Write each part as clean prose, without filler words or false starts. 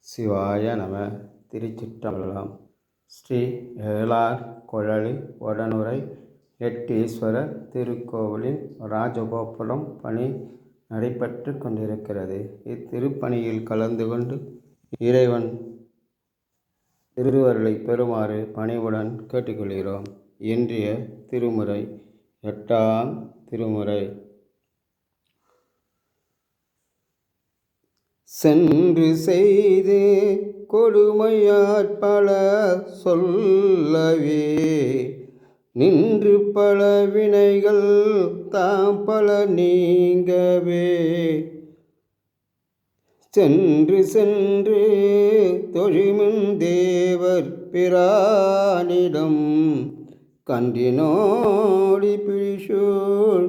சிவாய நம. திருச்சிற்றம்பலம். ஸ்ரீ ஏலார் குழலி உடனுறை எட்டீஸ்வரர் திருக்கோவிலின் ராஜகோபுரம் பணி நடைபெற்று கொண்டிருக்கிறது. இத்திருப்பணியில் கலந்து கொண்டு இறைவன் திருவருளை பெறுமாறு பணிவுடன் கேட்டுக்கொள்கிறோம். இன்றைய திருமுறை 8ஆம் திருமுறை. சென்று செய்து கொடுமையாற்பல சொல்லவே நின்று பல வினைகள் தாம் பல நீங்கவே சென்று சென்று தொழிமின் தேவர் பிரானிடம் கன்றினோடி பிழிசூழ்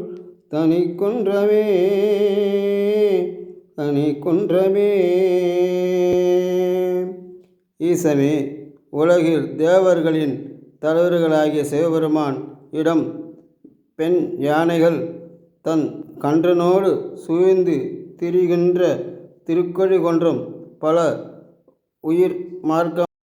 தனி குன்றமே ஈசமே, உலகில் தேவர்களின் தலைவர்களாகிய சிவபெருமான் இடம் பெண் யானைகள் தன் கன்றனோடு சூழ்ந்து திரிகின்ற திருக்கொழிகுன்றம் பல உயிர் மார்க்கம்